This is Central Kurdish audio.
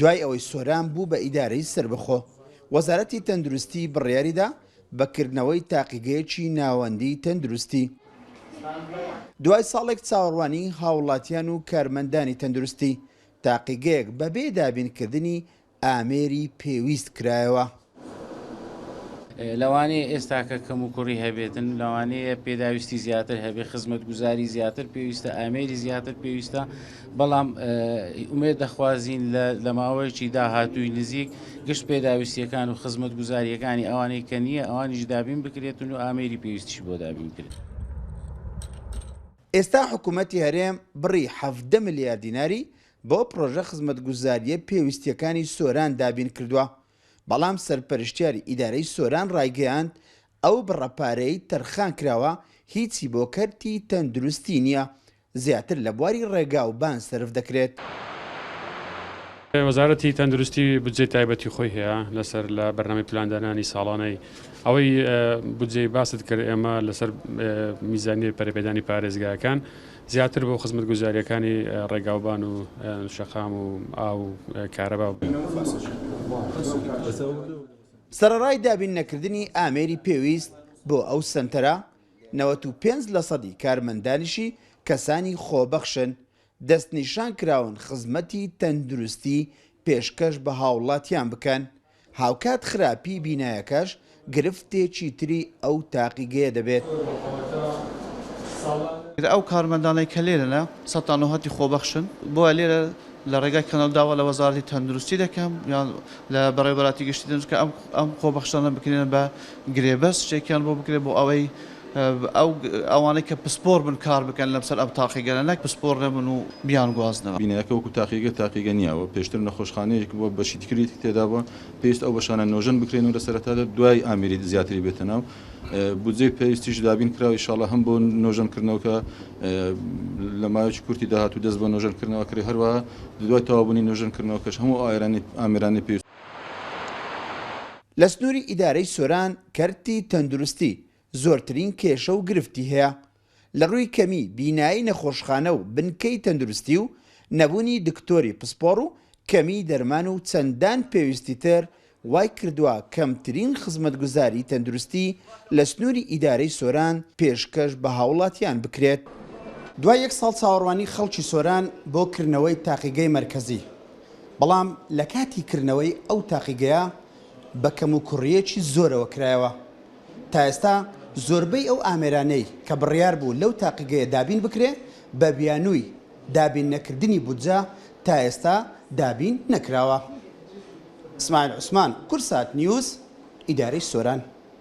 دوای ئەوەی سۆران بوو بە ئیدارەی سربەخۆ، وەزارەتی تەندروستی بڕیاریدا بەکردنەوەی تاقیگەیەکی ناوەندی تەندروستی. دوای ساڵێک چاوەڕوانی هاوڵاتیان و کارمەندانی تەندروستی، تاقیگەیەک بەبێ دابینکردنی ئامێری پێویست کرایەوە. لەوانەیە ئێستا کە کەم و کوڕی هەبێتن، لەوانەیە پێداویستی زیاتر هەبێ، خزمەت گوزاری زیاتر پێویستە، ئامێری زیاتر پێویستە، بەڵام ئومێد دەخوازیین لە ماوەیەکی داهاتووی نزیک گشت پێداویستیەکان و خزمەت گوزاریەکانی ئەوانەی کە نییە ئەوانیش دابین بکرێتن و ئامێری پێویستیش بۆ دابین بکرێت. ئێستا حکوومەتی هەرێم بڕی 17 ملیار دیناری بۆ پرۆژە خزمەت گوزاریە پێویستیەکانی سۆران دابین کردووە، بەڵام سەرپەرشتیاری ئیدارەی سۆران ڕایگەیاند ئەو بڕەپارەی تەرخان کراوە هیچی بۆ کەرتی تەندروستی نییە، زیاتر لە بواری ڕێگا و بان سرف دەکرێت. وەزارەتی تەندروستی بودجێ تایبەتی خۆی هەیە لەسەر لە بەرنامەی پلاندانانی ساڵانەی ئەوەی بودجێ باست کرد ئێمە لەسەر میزانی پەرەپێدانی پارێزگاکان زیاتر بۆ خزمەت گوزاریەکانی ڕێگاوبان و شەقام و ئاو کارەبا. سەرەڕای دابین نەکردنی ئامێری پێویست بۆ ئەو سنتەرە 95% کارمەندانیشی کەسانی خۆبەخشن، دەستنیشان کراون خزمەتی تەندروستی پێشکەش بە هاوڵاتیان بکەن، هاوکات خراپی بینایەکەش گرفتێکی تری ئەو تاقیگەیە دەبێت. ئەو کارمەندانەی کە لێرەنە 100 خۆبەخشن بۆ لێرە لە ڕێگای کەنەڵداوە لە وەزارەتی تەندروستی دەکەم یان لە بەڕێوەبەراتی گشتی دەنجکە ئەم خۆبەخشانە بکرێنە بە گرێبەست شتێکیان بۆ بکرێت بۆ ئەوەی ئەوانەی کە پسپۆر بن کار بکەن لەسەر ئەم تاقیگەرە نەک پسپۆر نەبن و بیان گوازنەوە. بینایەکە وەکو تاقیگە نییەوە پێشتر نەخۆشخانەیەک بۆ بەشی تکریت تێدا بووە پێویست ئەو بەشانە نۆژن بکرێن و لە سەرەتادا دوای ئامێری زیاتری بێتە ناو بودجێ پێویستیش دابین کراوە ئینشاڵڵا هەم بۆ نۆژنکردنەوەکە لە ماوەیەکی کورتی داهات و دەست بۆ نۆژنکردنەوە کرێ هەروەها دوای تەوابوونی نۆژنکردنەوەکەش هەموو ئامێرانی پێویست. لە سنووری ئیدارەی سۆران کەرتی تەندروستی زۆرترین کێشە و گرفتی هەیە لە ڕووی کەمی بینایی نەخۆشخانە و بنکەی تەندروستی و نەبوونی دکتۆری پسپۆڕ و کەمی دەرمان و چەندان پێویستی تر وای کردووە کەمترین خزمەتگوزاری تەندروستی لە سنووری ئیدارەی سۆران پێشکەش بە هاوڵاتیان بکرێت. دوای 1 ساڵ چاوەڕوانی خەڵکی سۆران بۆ کردنەوەی تاقیگەی مەرکەزی، بەڵام لە کاتی کردنەوەی ئەو تاقیگەیە بە کەم و کوڕیەکی زۆرەوە کرایەوە. تا ئێستا زۆربەی ئەو ئامێرانەی کە بڕیار بوو لەو تاقیگەیە دابین بکرێ بە بیانووی دابین نەکردنی بودجە تا ئێستا دابین نەکراوە. ئیسماعیل عوسمان، کورسات نیوز، ئیدارەی سۆران.